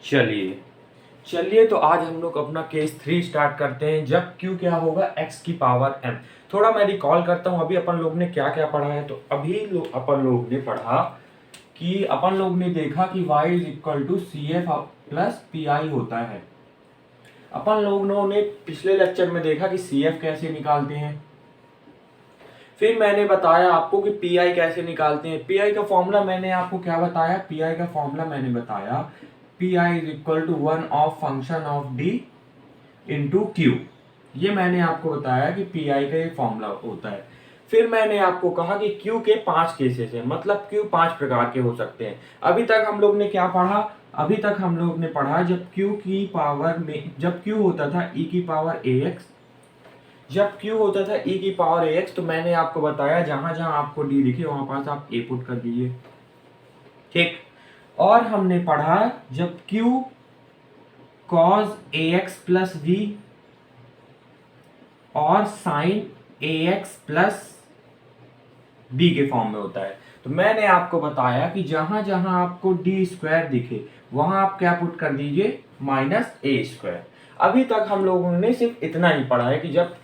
चलिए चलिए तो आज हम लोग अपना केस 3 स्टार्ट करते हैं जब q क्या होगा x की पावर m। थोड़ा मैं रिकॉल करता हूँ अभी अपन लोग ने क्या क्या पढ़ा है। तो अभी अपन लोग ने पढ़ा कि अपन लोग ने देखा कि y is equal to C F plus P I होता है। अपन लोगों ने पिछले लेक्चर में देखा कि सी एफ कैसे निकालते हैं। फिर मैंने बताया आपको कि पी आई कैसे निकालते हैं। पी आई का फॉर्मूला मैंने आपको क्या बताया, पी आई का फॉर्मूला मैंने बताया P I is equal to one of function of D into Q. ये मैंने आपको बताया कि पी आई का ये फॉर्मूला होता है। फिर मैंने आपको कहा कि क्यू के 5 केसेस हैं, मतलब क्यू 5 प्रकार के हो सकते हैं। अभी तक हम लोग ने क्या पढ़ा, अभी तक हम लोग ने पढ़ा जब क्यू की पावर में, जब क्यू होता था ई की पावर ए एक्स, जब Q होता था e की पावर ax, तो मैंने आपको बताया जहां जहां आपको D दिखे वहां पास आप a पुट कर दीजिए, ठीक। और हमने पढ़ा जब Q cos ax plus v और sin ax प्लस b के फॉर्म में होता है। तो मैंने आपको बताया कि जहां जहां आपको डी स्क्वायर दिखे वहां आप क्या पुट कर दीजिए, माइनस ए स्क्वायर। अभी तक हम लोगों ने सिर्फ इतना ही पढ़ा है कि जब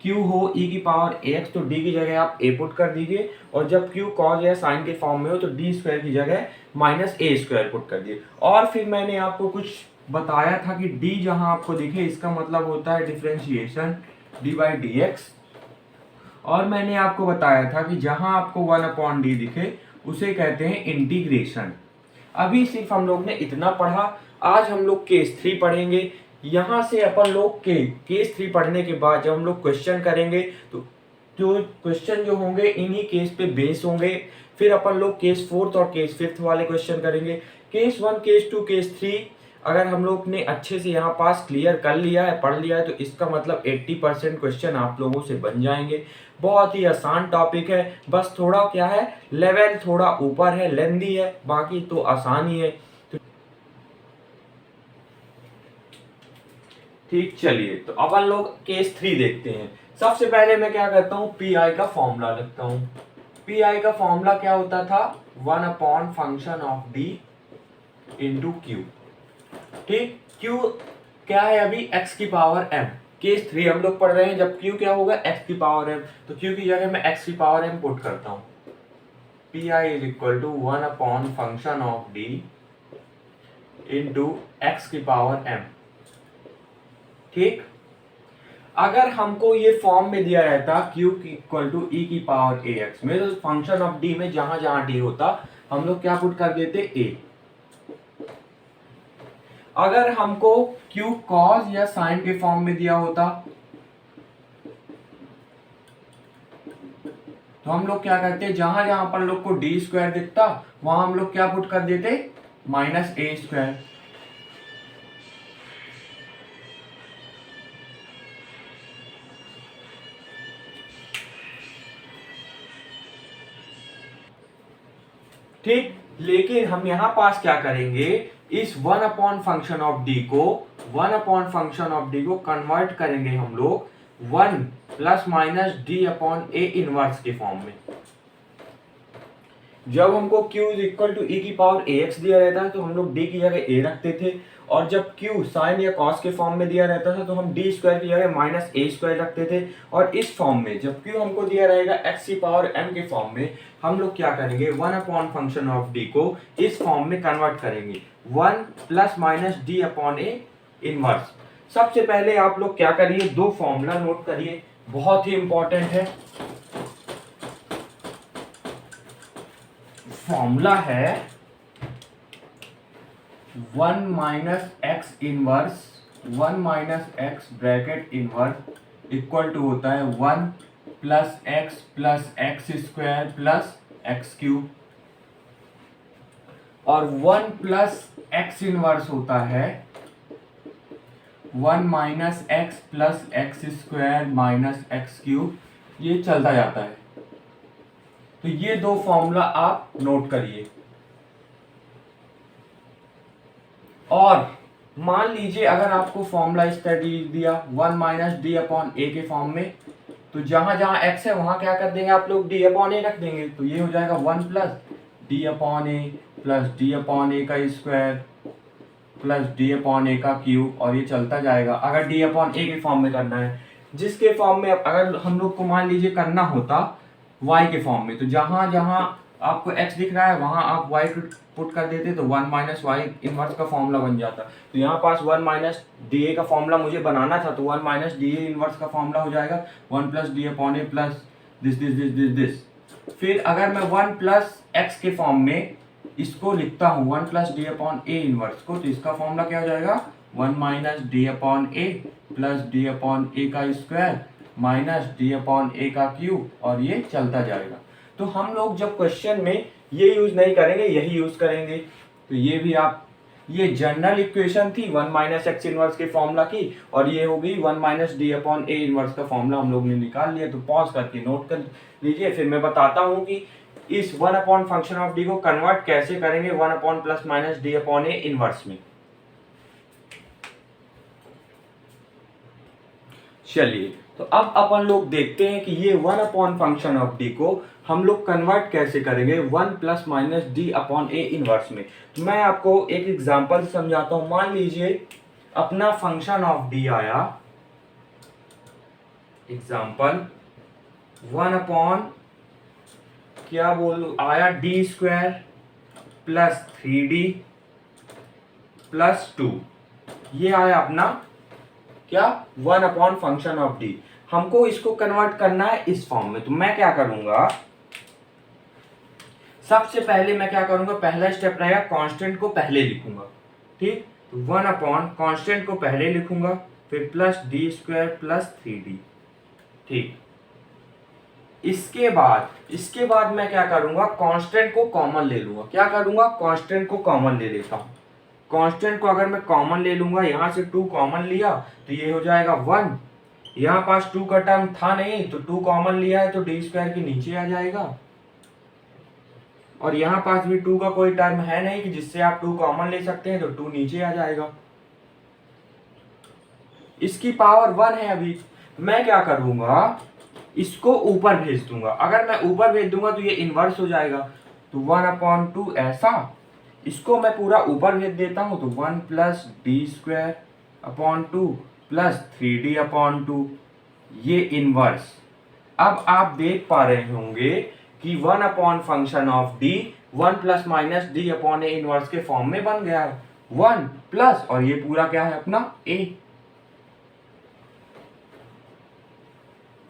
Q हो e की पावर ax तो d की जगह आप a पुट कर दीजिए, और जब Q cos या sin के फॉर्म में हो तो डी स्क्वायर की जगह माइनस ए स्क्वायर पुट कर दिए। और फिर मैंने आपको कुछ बताया था कि d जहां आपको दिखे इसका मतलब होता है differentiation D by D x. और मैंने आपको बताया था कि जहां आपको 1/d दिखे उसे कहते हैं इंटीग्रेशन। अभी सिर्फ हम लोग ने इतना पढ़ा। आज हम लोग केस 3 पढ़ेंगे। यहां से अपन लोग के केस 3 पढ़ने के बाद जब हम लोग क्वेश्चन करेंगे तो जो क्वेश्चन जो होंगे इन्हीं केस पे बेस होंगे। फिर अपन लोग केस 4 और केस 5 वाले क्वेश्चन करेंगे। केस 1, केस 2, केस 3 अगर हम लोग ने अच्छे से यहाँ पास क्लियर कर लिया है, पढ़ लिया है, तो इसका मतलब 80% क्वेश्चन आप लोगों से बन जाएंगे। बहुत ही आसान टॉपिक है, बस थोड़ा क्या है, लेवल थोड़ा ऊपर है, लेंदी है, बाकी तो आसान ही है। तो ठीक, चलिए तो अपन लोग केस 3 देखते हैं। सबसे पहले मैं क्या करता हूँ, पी आई का फॉर्मूला लिखता हूँ। पी आई का फॉर्मूला क्या होता था, 1 function of D into Q, ठीक। Q क्या है अभी, x की पावर m। केस 3 हम लोग पढ़ रहे हैं जब Q क्या होगा, x की पावर m, तो Q की जगह मैं x की पावर m पुट करता हूँ। P I is equal to 1 function of d into x की पावर m, ठीक। अगर हमको ये फॉर्म में दिया रहता Q इक्वल टू e की पावर ax में, तो फंक्शन ऑफ d में जहां जहां d होता हम लोग क्या पुट कर देते, a। अगर हमको Q cos या sin के फॉर्म में दिया होता तो हम लोग क्या करते, जहां जहां पर लोग को डी स्क्वायर दिखता वहां हम लोग क्या पुट कर देते, माइनस ए स्क्वायर। ठीक, लेकिन हम यहां पास क्या करेंगे, इस 1 फंक्शन ऑफ डी को 1 फंक्शन ऑफ डी को कन्वर्ट करेंगे हम लोग 1 plus minus D upon a inverse के फॉर्म में। जब हमको Q is equal to e की पावर ax दिया रहता है तो हम लोग d की जगह a रखते थे, और जब Q sin या cos के फॉर्म में दिया रहता था तो हम d स्क्वायर की जगह माइनस a स्क्वायर रखते थे। और इस फॉर्म में जब Q हमको दिया रहेगा x की पावर m के फॉर्म में, हम लोग क्या करेंगे, 1 फंक्शन ऑफ d को इस फॉर्म में कन्वर्ट करेंगे 1 plus minus D upon a inverse. सबसे पहले आप लोग क्या करिए, दो फॉर्मूला नोट करिए, बहुत ही इंपॉर्टेंट है। फॉर्मूला है 1 minus x inverse, 1 minus x bracket inverse equal to होता है 1 plus x square plus x cube, और 1 प्लस एक्स इनवर्स होता है 1 minus x plus x square minus x cube. ये चलता जाता है। तो ये दो फॉर्मूला आप नोट करिए। और मान लीजिए अगर आपको फॉर्मूला इस तरह दिया 1 माइनस डी अपॉन ए के फॉर्म में, तो जहां जहां x है वहां क्या कर देंगे आप लोग, डी अपॉन ए रख देंगे। तो ये हो जाएगा 1 प्लस डी अपॉन ए प्लस डी अपॉन ए का स्क्वायर प्लस डी अपॉन ए का क्यूब, और ये चलता जाएगा। अगर डी अपॉन ए के फॉर्म में करना है, जिसके फॉर्म में अगर हम लोग को मान लीजिए करना होता y के फॉर्म में, तो जहां जहां आपको x दिख रहा है वहां आप y पुट कर देते तो 1 माइनस वाई इनवर्स का फॉर्मूला बन जाता। तो यहाँ पास 1 माइनस डी ए का फॉर्मूला मुझे बनाना था, तो 1 माइनस डी ए इनवर्स का फॉर्मूला हो जाएगा 1 plus D upon A plus this this this this this. फिर अगर मैं 1 प्लस एक्स के फॉर्म में इसको लिखता हूँ 1 plus D upon a inverse को, तो इसका फॉर्मूला क्या हो जाएगा 1 माइनस डी अपॉन ए प्लस डी अपॉन ए का स्क्वायर माइनस डी अपॉन ए का क्यूब, और ये चलता जाएगा। तो हम लोग जब क्वेश्चन में ये यूज नहीं करेंगे, यही यूज करेंगे। तो ये भी आप, ये जनरल इक्वेशन थी 1 माइनस एक्स इनवर्स के फॉर्मूला की, और ये हो गई 1 minus D upon a inverse का फॉर्मूला हम लोग ने निकाल लिया। तो पॉज करके नोट कर लीजिए, फिर मैं बताता हूँ कि इस 1 अपॉन फंक्शन ऑफ डी को कन्वर्ट कैसे करेंगे 1 upon plus minus D upon a inverse में। चलिए, तो अब अपन लोग देखते हैं कि ये 1 अपॉन फंक्शन ऑफ डी को हम लोग कन्वर्ट कैसे करेंगे 1 plus minus D upon a inverse में। तो मैं आपको एक एग्जांपल समझाता हूं। मान लीजिए अपना फंक्शन ऑफ डी आया, एग्जांपल 1 अपॉन क्या बोलूं आया D square plus 3d plus 2, ये आया अपना क्या 1 अपॉन फंक्शन ऑफ डी। हमको इसको कन्वर्ट करना है इस फॉर्म में। तो मैं क्या करूंगा, सबसे पहले मैं क्या करूंगा, पहला स्टेप रहेगा कांस्टेंट को पहले लिखूंगा। ठीक, तो 1 अपॉन कांस्टेंट को पहले लिखूंगा, फिर plus D square plus 3d। ठीक, इसके बाद मैं क्या करूंगा, कांस्टेंट को कॉमन ले लूंगा। क्या करूंगा, कांस्टेंट को कॉमन ले लेता हूं। कांस्टेंट को अगर मैं कॉमन ले लूंगा, यहां से 2 कॉमन लिया तो ये हो जाएगा 1। यहाँ पास 2 का टर्म था नहीं, तो 2 कॉमन लिया है तो डी स्क्वायर के नीचे आ जाएगा, और यहाँ पास भी 2 का कोई टर्म है नहीं कि जिससे आप 2 कॉमन ले सकते हैं, तो 2 नीचे आ जाएगा। इसकी पावर 1 है। अभी मैं क्या करूंगा, इसको ऊपर भेज दूंगा। अगर मैं ऊपर भेज दूंगा तो ये इनवर्स हो जाएगा, तो 1 अपॉन 2 ऐसा, इसको मैं पूरा ऊपर भेज देता हूं, तो 1 plus D square upon 2 plus 3d upon 2, ये इनवर्स। अब आप देख पा रहे होंगे कि 1 upon function of D 1 plus minus D upon a inverse के फॉर्म में बन गया है। 1 प्लस, और ये पूरा क्या है अपना ए।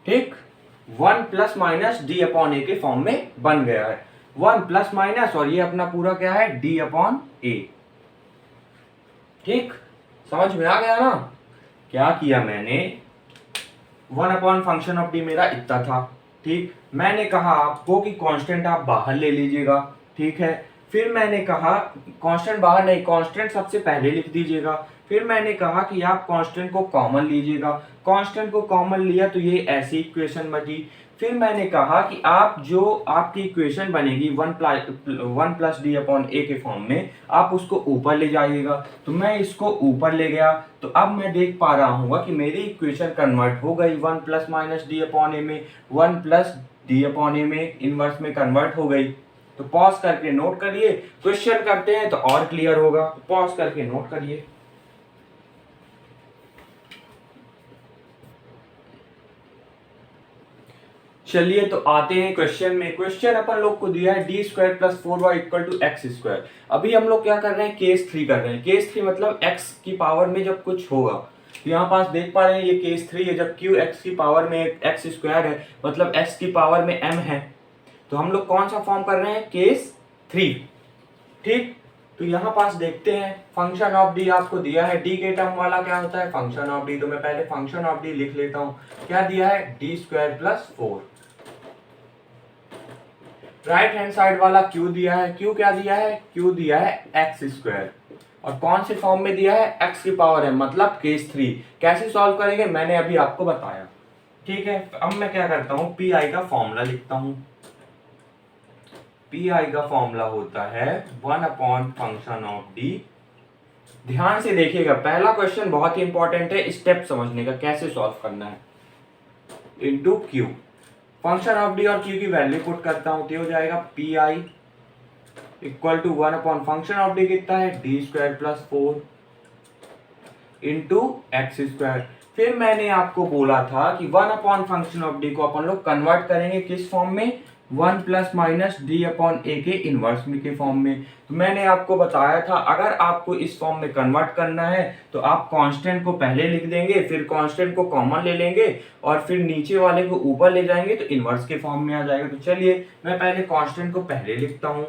ठीक, 1 plus minus D upon A के फॉर्म में बन गया है। 1 प्लस माइनस, और ये अपना पूरा क्या है डी अपॉन ए। ठीक, समझ में आ गया ना। क्या किया मैंने, 1 अपॉन फंक्शन ऑफ डी मेरा इतना था। ठीक, मैंने कहा आपको कि कांस्टेंट आप बाहर ले लीजिएगा। ठीक है, फिर मैंने कहा कांस्टेंट बाहर नहीं, कांस्टेंट सबसे पहले लिख दीजिएगा। फिर मैंने कहा कि आप कांस्टेंट को कॉमन लीजिएगा। कांस्टेंट को कॉमन लिया तो ये ऐसी इक्वेशन बची। फिर मैंने कहा कि आप जो आपकी इक्वेशन बनेगी 1 प्लस डी अपॉन ए के फॉर्म में, आप उसको ऊपर ले जाइएगा। तो मैं इसको ऊपर ले गया, तो अब मैं देख पा रहा हूँ कि मेरी इक्वेशन कन्वर्ट हो गई 1 प्लस माइनस डी अपॉन ए में, 1 प्लस डी अपॉन ए में इनवर्स में कन्वर्ट हो गई। तो पॉज करके नोट करिए, क्वेश्चन करते हैं तो और क्लियर होगा। पॉज करके नोट करिए। चलिए, तो आते हैं क्वेश्चन में। क्वेश्चन अपन लोग को दिया है D square plus 4y equal to x square. अभी हम लोग क्या कर रहे हैं, केस 3 कर रहे हैं। केस 3 मतलब x की पावर में जब कुछ होगा। तो यहाँ पास देख पा रहे हैं ये केस 3 है, जब q x की पावर में एक्स स्क्वायर है, मतलब x की पावर में m है। तो हम लोग कौन सा फॉर्म कर रहे हैं, केस 3। ठीक, तो यहाँ पास देखते हैं फंक्शन ऑफ डी आपको दिया है। डी के टर्म वाला क्या होता है, फंक्शन ऑफ डी। तो मैं पहले फंक्शन ऑफ डी लिख लेता हूँ। क्या दिया है, D square plus 4। Right hand side वाला क्यू दिया है। क्यू क्या दिया है, क्यू दिया है एक्स स्क्वायर, और कौन से फॉर्म में दिया है, एक्स की पावर है, मतलब केस 3। कैसे सॉल्व करेंगे मैंने अभी आपको बताया। ठीक है, अब मैं क्या करता हूँ, पी आई का फॉर्मूला लिखता हूँ। पी आई का फॉर्मूला होता है 1 अपॉन फंक्शन ऑफ डी। ध्यान से देखिएगा, पहला क्वेश्चन बहुत ही इंपॉर्टेंट है, स्टेप समझने का कैसे सॉल्व करना है। Into Q, function of D और क्यू की वैल्यू पुट करता हूं, तो हो जाएगा P I equal to 1 upon function of D कितना है, D square plus 4 into X square. फिर मैंने आपको बोला था कि one upon function of D को अपन लोग कन्वर्ट करेंगे किस फॉर्म में, one plus minus D upon A के इनवर्स में के फॉर्म में। तो मैंने आपको बताया था अगर आपको इस फॉर्म में कन्वर्ट करना है तो आप कांस्टेंट को पहले लिख देंगे, फिर कांस्टेंट को कॉमन ले लेंगे और फिर नीचे वाले को ऊपर ले जाएंगे तो इनवर्स के फॉर्म में आ जाएगा। तो चलिए मैं पहले कांस्टेंट को पहले लिखता हूं।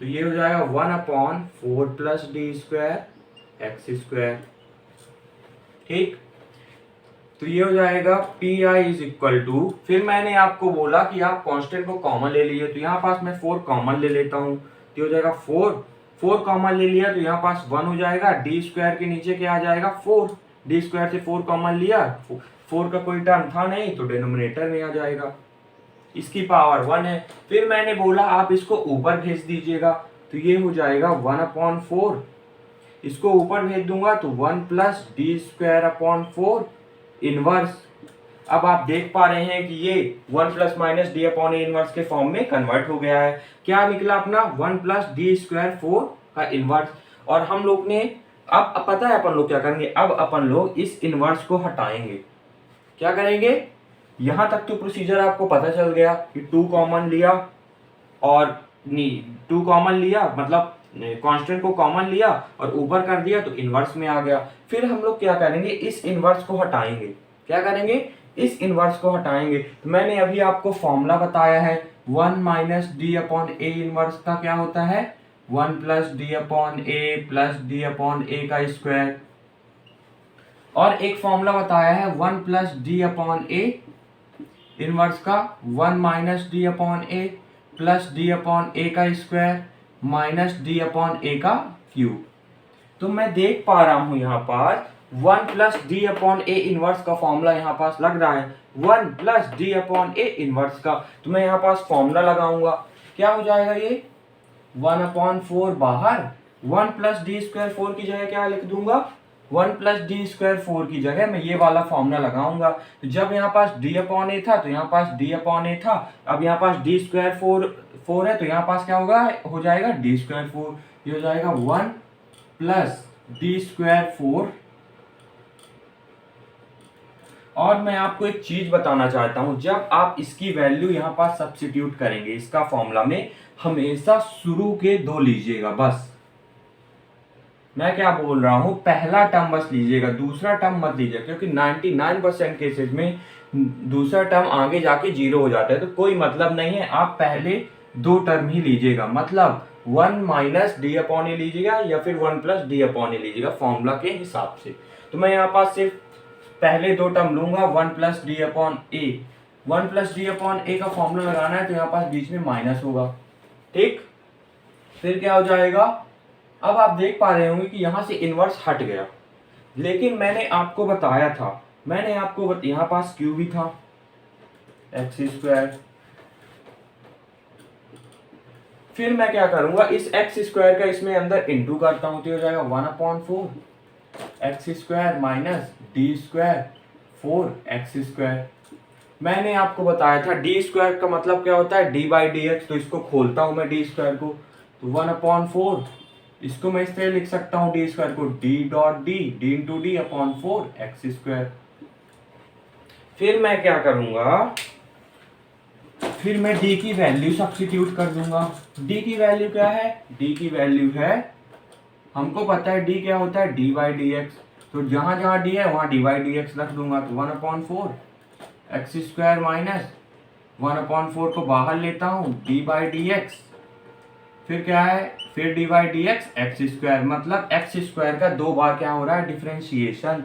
तो ये हो जाएगा one upon four plus D square x square. ठीक, तो ये हो जाएगा P I is equal to, फिर मैंने आपको बोला कि आप कांस्टेंट को कॉमन ले लीजिए, तो यहाँ पास मैं फोर कॉमन ले लेता हूँ। तो हो जाएगा फोर, फोर कॉमन ले लिया तो यहाँ पास वन हो जाएगा, डी स्क्वायर के नीचे क्या आ जाएगा फोर, डी स्क्वायर से फोर कॉमन लिया, फोर का कोई टर्म था नहीं तो डिनोमिनेटर में आ जाएगा, इसकी पावर वन है। फिर मैंने बोला आप इसको ऊपर भेज दीजिएगा, तो ये हो जाएगा वन अपॉन फोर, इसको ऊपर भेज दूंगा तो one plus D square upon four inverse. अब आप देख पा रहे हैं कि ये one plus minus D upon a inverse के फॉर्म में कन्वर्ट हो गया है। क्या निकला अपना one plus D square four का इनवर्स। और हम लोग ने अब पता है अपन लोग क्या करेंगे, अब अपन लोग इस इनवर्स को हटाएंगे। क्या करेंगे, यहां तक तो प्रोसीजर आपको पता चल गया कि टू कॉमन लिया और टू कॉमन लिया मतलब कांस्टेंट को कॉमन लिया और ऊपर कर दिया तो इनवर्स में आ गया। फिर हम लोग क्या करेंगे, इस इनवर्स को हटाएंगे। क्या करेंगे, इस इनवर्स को हटाएंगे। तो मैंने अभी आपको फॉर्मूला बताया है, one minus D upon a inverse का क्या होता है, वन प्लस डी अपॉन ए प्लस डी अपॉन ए का स्क्वायर। और एक फॉर्मूला बताया है one plus D upon a inverse का, वन माइनस डी अपॉन ए प्लस डी अपॉन ए का स्क्वायर माइनस डी अपॉन ए का क्यूब। तो मैं देख पा रहा हूं यहाँ पर one plus D upon a inverse का फॉर्मूला यहाँ पास लग रहा है, one plus D upon a inverse का। तो मैं यहाँ पास फॉर्मूला लगाऊंगा, क्या हो जाएगा ये वन अपॉन फोर बाहर, one plus D square four की जगह क्या लिख दूंगा, one plus D square four की जगह मैं ये वाला फॉर्मूला लगाऊंगा। तो जब यहाँ पास डी अपॉन ए था तो यहाँ पास डी अपॉन ए था, अब यहाँ पास डी स्क्वायर फोर है तो यहाँ पास क्या होगा, हो जाएगा डी स्क्वायर फोर। ये हो जाएगा one plus D square four. और मैं आपको एक चीज बताना चाहता हूं, जब आप इसकी वैल्यू यहाँ पास सब्स्टिट्यूट करेंगे इसका फॉर्मूला में, हमेशा शुरू के दो लीजिएगा बस। मैं क्या बोल रहा हूं, पहला टर्म बस लीजिएगा, दूसरा टर्म मत लीजिएगा, क्योंकि 99% केसेस में दूसरा टर्म आगे जाके जीरो हो जाता है, तो कोई मतलब नहीं है। आप पहले दो टर्म ही लीजिएगा, मतलब वन माइनस डी अपॉन ए लीजिएगा या फिर वन प्लस डी अपॉन ए लीजिएगा फॉर्मूला के हिसाब से। तो मैं यहाँ पास सिर्फ पहले दो टर्म लूंगा, वन प्लस डी अपॉन ए, वन प्लस डी अपॉन ए का फॉर्मूला लगाना है तो यहाँ पास बीच में माइनस होगा। ठीक, फिर क्या हो जाएगा, अब आप देख पा रहे होंगे कि यहां से इनवर्स हट गया, लेकिन मैंने आपको बताया था, मैंने आपको यहां पास क्यू भी था एक्स स्क्वायर। फिर मैं क्या करूंगा, इस एक्स स्क्वायर का इसमें अंदर इंटू करता हूं तो हो जाएगा one upon four x square minus D square four x square. मैंने आपको बताया था डी स्क्वायर का मतलब क्या होता है, डी बाई डी एक्स। तो इसको खोलता हूं मैं डी स्क्वायर को, तो वन अपॉन फोर, इसको मैं इस तरह लिख सकता हूं डी स्क्वायर को, D dot D, D into D upon four x square. फिर मैं क्या करूंगा, फिर मैं डी की वैल्यू सब्स्टिट्यूट कर दूंगा। डी की वैल्यू क्या है, डी की वैल्यू है, हमको पता है डी क्या होता है, डी बाई डी एक्स। तो जहां जहां डी है वहां डी बाई डी एक्स रख दूंगा, तो one upon four x square minus one upon four को बाहर लेता हूं, डी बाई डी एक्स, फिर क्या है, फिर D by D x x square, मतलब एक्स स्क्वायर का दो बार क्या हो रहा है, डिफरेंशिएशन।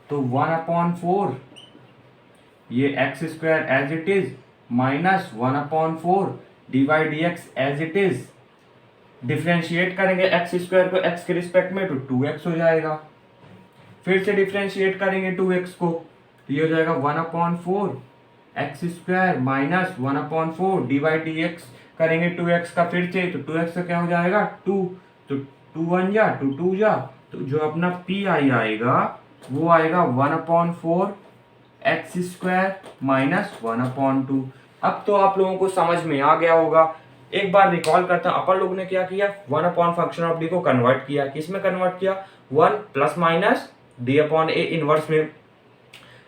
तो वन अपॉन फोर ये x square as it is minus one upon four D by D x as it is, differentiate करेंगे एक्स स्क्वायर को एक्स के रिस्पेक्ट में तो टू एक्स हो जाएगा, फिर से डिफरेंशिएट करेंगे टू एक्स को तो ये हो जाएगा one upon four x square minus one upon four D by D x करेंगे टू एक्स का फिर से, तो टू एक्स का क्या हो जाएगा टू, तो टू वन जा टू टू जा, तो जो अपना पी आई आएगा वो आएगा one upon four x square minus one upon two. अब तो आप लोगों को समझ में आ गया होगा एक बार रिकॉल करता हूँ, अपन लोग ने क्या किया, 1 अपॉन फंक्शन ऑफ डी को कन्वर्ट किया, किस में कन्वर्ट किया, 1 plus minus D upon a inverse में।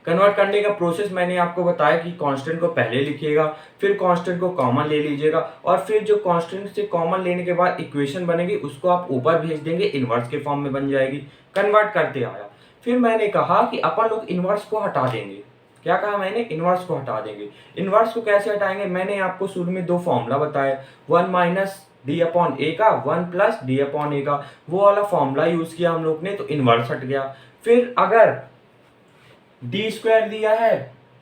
कन्वर्ट करने का प्रोसेस मैंने आपको बताया कि कांस्टेंट को पहले लिखिएगा, फिर कांस्टेंट को कॉमन ले लीजिएगा, और फिर जो कांस्टेंट से कॉमन लेने के बाद इक्वेशन बनेगी उसको आप ऊपर भेज देंगे, इनवर्स के फॉर्म में बन जाएगी। कन्वर्ट करते आया, फिर मैंने कहा कि अपन लोग इनवर्स को हटा देंगे। क्या कहा मैंने, इनवर्स को हटा देंगे। इनवर्स को कैसे हटाएंगे, मैंने आपको शुरू में दो फॉर्मूला बताया, 1 माइनस डी अपॉन ए का, 1 प्लस डी अपॉन ए का, वो वाला फॉर्मूला यूज किया हम लोग ने, तो इनवर्स हट गया। फिर अगर डी स्क्वायर दिया है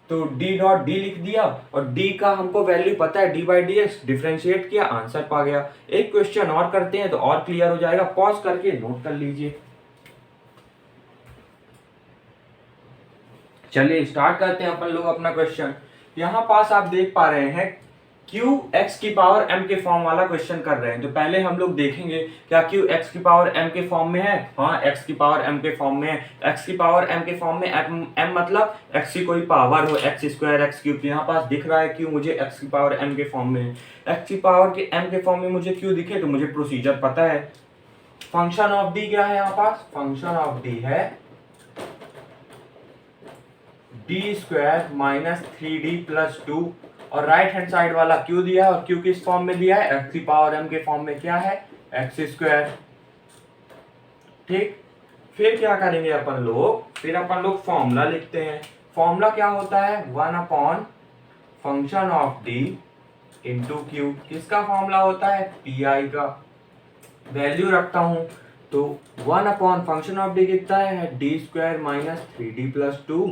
तो डी डॉट डी लिख दिया, और डी का हमको वैल्यू पता है, D by D x, differentiate किया, आंसर पा गया। एक क्वेश्चन और करते हैं तो और क्लियर हो जाएगा, पॉज करके नोट कर लीजिए। चलिए स्टार्ट करते हैं अपन लोग अपना क्वेश्चन। यहाँ पास आप देख पा रहे हैं क्यू एक्स की पावर एम के फॉर्म वाला क्वेश्चन कर रहे हैं। तो पहले हम लोग देखेंगे क्या क्यू एक्स की पावर एम के फॉर्म में है। हाँ, एक्स की पावर एम के फॉर्म में है। एक्स की पावर एम के फॉर्म में, एम मतलब एक्स की कोई पावर हो, एक्स स्क्वायर एक्स क्यूब। यहाँ पास दिख रहा है क्यू मुझे एक्स की पावर एम के फॉर्म में है। एक्स की पावर के एम के फॉर्म में मुझे क्यू दिखे तो मुझे प्रोसीजर पता है। फंक्शन ऑफ डी क्या है, यहाँ पास फंक्शन ऑफ डी है D square minus 3d plus 2, और राइट हैंड साइड वाला क्यू दिया है, और क्यू किस फॉर्म में दिया है, एक्स की पावर एम के फॉर्म में क्या है, एक्स स्क्वायर। ठीक, फिर क्या करेंगे अपन लोग, फिर अपन लोग फॉर्मूला लिखते हैं। फॉर्मूला क्या होता है, 1 upon function of D into Q. किसका फॉर्मूला होता है, पी आई का। वैल्यू रखता हूं तो 1 अपॉन फंक्शन ऑफ डी कितना है, D square minus 3d plus 2,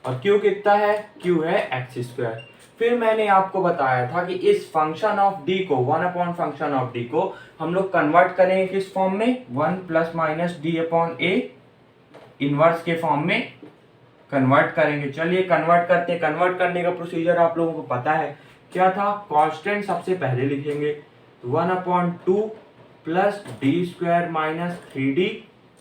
और क्यू कितना है, क्यू है एक्स स्क्वायर। फिर मैंने आपको बताया था कि इस फंक्शन ऑफ डी को, 1 अपॉन फंक्शन ऑफ डी को हम लोग कन्वर्ट करेंगे किस फॉर्म में, 1 plus minus D upon a inverse के फॉर्म में कन्वर्ट करेंगे। चलिए कन्वर्ट करते हैं। कन्वर्ट करने का प्रोसीजर आप लोगों को पता है क्या था, कांस्टेंट सबसे पहले लिखेंगे, 1 upon 2 plus D square minus 3d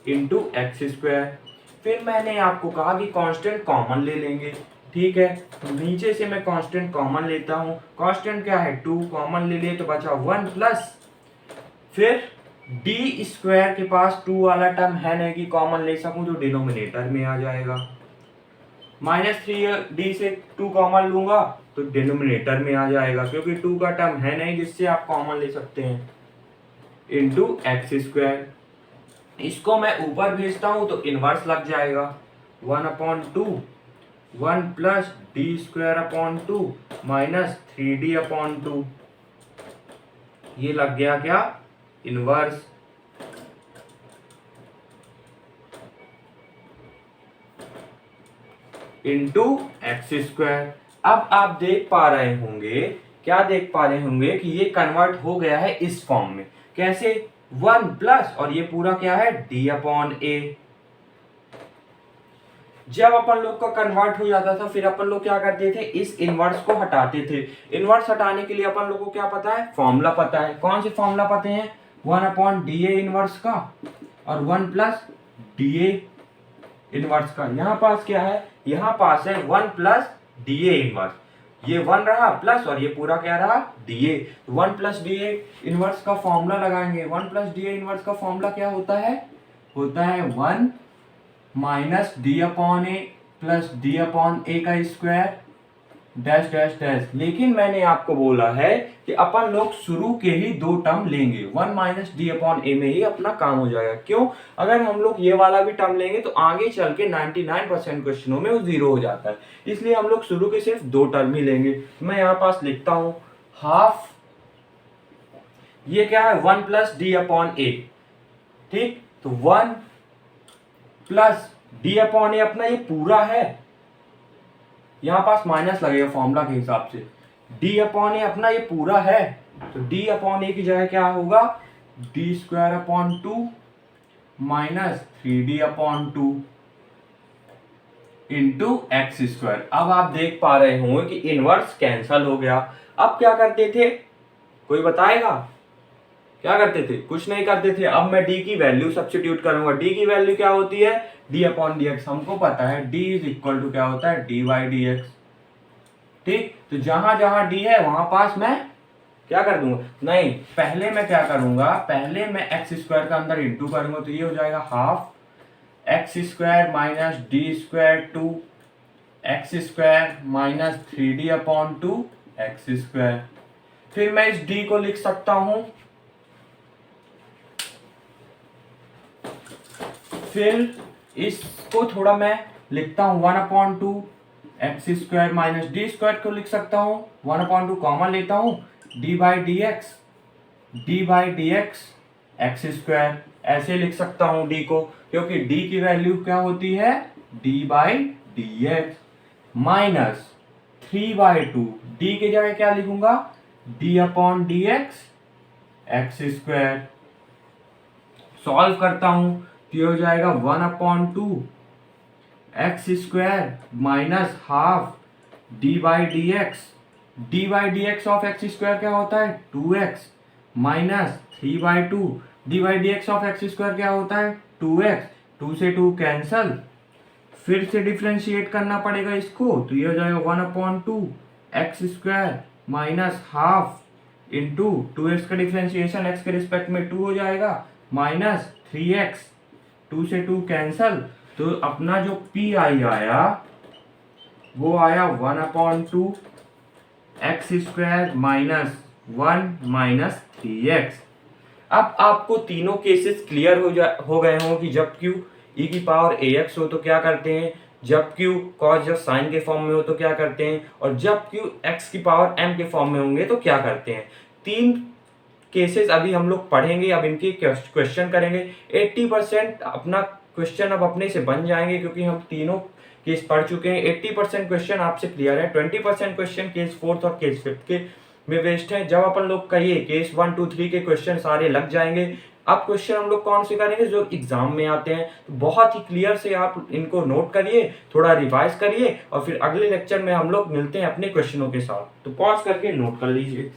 into X square. फिर मैंने आपको कहा कि कांस्टेंट कॉमन ले लेंगे। ठीक है, तो नीचे से मैं कांस्टेंट कॉमन लेता हूं। कांस्टेंट क्या है, 2, कॉमन ले लिए तो बचा 1 प्लस, फिर डी स्क्वायर के पास 2 वाला टर्म है नहीं कि कॉमन ले सकूं, तो डिनोमिनेटर में आ जाएगा। माइनस 3d से 2 कॉमन लूंगा तो डिनोमिनेटर में आ जाएगा, क्योंकि 2 का टर्म है नहीं जिससे आप कॉमन ले सकते हैं, इंटू एक्स स्क्वायर। इसको मैं ऊपर भेजता हूं तो इनवर्स लग जाएगा, 1 upon 2 1 plus D square upon 2 minus 3d upon 2, ये लग गया क्या, इनवर्स। Into X square. अब आप देख पा रहे होंगे, क्या देख पा रहे होंगे कि ये कन्वर्ट हो गया है इस फॉर्म में। कैसे, 1 प्लस, और ये पूरा क्या है, d अपॉन ए। जब अपन लोग का कन्वर्ट हो जाता था फिर अपन लोग क्या करते थे, इस इनवर्स को हटाते थे। इनवर्स हटाने के लिए अपन लोग को क्या पता है, फॉर्मूला पता है। कौन से फॉर्मूला पता है, 1 अपॉन डी ए इनवर्स का और 1 प्लस डी ए इनवर्स का। यहाँ पास क्या है, यहाँ पास है 1 प्लस डी ए इनवर्स, ये 1 रहा प्लस, और ये पूरा क्या रहा, D A. 1 plus D A inverse का फॉर्मूला लगाएंगे। 1 प्लस डी ए इनवर्स का फॉर्मूला क्या होता है 1 माइनस डी अपॉन ए प्लस डी अपॉन ए का स्क्वायर डैश डैश डैश। लेकिन मैंने आपको बोला है कि अपन लोग शुरू के ही 2 टर्म लेंगे, 1 माइनस डी अपॉन ए में ही अपना काम हो जाएगा। क्यों, अगर हम लोग ये वाला भी टर्म लेंगे तो आगे चल के 99% क्वेश्चनों में वो 0 हो जाता है, इसलिए हम लोग शुरू के सिर्फ 2 टर्म ही लेंगे। मैं यहाँ पास लिखता हूं हाफ, ये क्या है 1 प्लस डी अपॉन ए। ठीक, तो 1 प्लस डी अपॉन ए अपना ये पूरा है, यहां पास माइनस लगेगा फॉर्मूला के हिसाब से, डी अपॉन ए अपना ये पूरा है, तो डी अपॉन ए की जगह क्या होगा, D square upon 2 minus 3d upon 2 into X square. अब आप देख पा रहे होंगे कि इनवर्स कैंसल हो गया। अब क्या करते थे, कोई बताएगा क्या करते थे, कुछ नहीं करते थे। अब मैं d की वैल्यू सब्स्टिट्यूट करूंगा। d की वैल्यू क्या होती है, d अपॉन डी एक्स। हमको पता है d इज इक्वल टू क्या होता है, dy dx। ठीक, तो जहां जहां d है वहां पास मैं क्या कर दूंगा, नहीं पहले मैं क्या करूंगा, पहले मैं एक्स स्क्वायर का अंदर इंटू करूंगा, तो ये हो जाएगा half x square minus D square two x square minus 3d upon 2 x square. फिर मैं इस d को लिख सकता हूं, फिर इसको थोड़ा मैं लिखता हूं 1/2 x square minus D square को लिख सकता हूं 1/2 कॉमन लेता हूं D by D x x square, ऐसे लिख सकता हूं डी को, क्योंकि डी की वैल्यू क्या होती है D by D x minus 3/2 D की जगह क्या लिखूंगा D upon D x x square. Solve करता हूं तो ये हो जाएगा 1/2 x square minus half D by D x of x square क्या होता है 2x minus 3/2 D by D x of x square क्या होता है 2x, 2 से 2 कैंसल, फिर से डिफ्रेंशिएट करना पड़ेगा इसको, तो ये हो जाएगा 1/2 x square minus half into 2x का डिफ्रेंशिएशन x के रिस्पेक्ट में 2 हो जाएगा माइनस 3x, 2 से 2 कैंसल, तो अपना जो पी आई आया वो आया 1/2 x square minus 1 minus 3x। अब आपको तीनों केसेस क्लियर हो गए हों कि जब q e की पावर ax हो तो क्या करते हैं, जब q cos जब साइन के फॉर्म में हो तो क्या करते हैं, और जब q x की पावर m के फॉर्म में होंगे तो क्या करते हैं। तीन केसेस अभी हम लोग पढ़ेंगे, अब इनके क्वेश्चन करेंगे। 80% अपना क्वेश्चन अब अपने से बन जाएंगे, क्योंकि हम तीनों केस पढ़ चुके हैं। 80% क्वेश्चन आपसे क्लियर है, 20% क्वेश्चन केस 4th और केस 5th के में वेस्ट है। जब अपन लोग कहिए केस 1 2 3 के क्वेश्चन सारे लग जाएंगे। अब क्वेश्चन हम लोग कौन से करेंगे जो एग्जाम में आते हैं, तो बहुत ही क्लियर से आप इनको नोट करिए, थोड़ा रिवाइज करिए, और फिर अगले लेक्चर में हम लोग मिलते हैं अपने क्वेश्चनों के साथ। तो पॉज करके नोट कर लीजिए।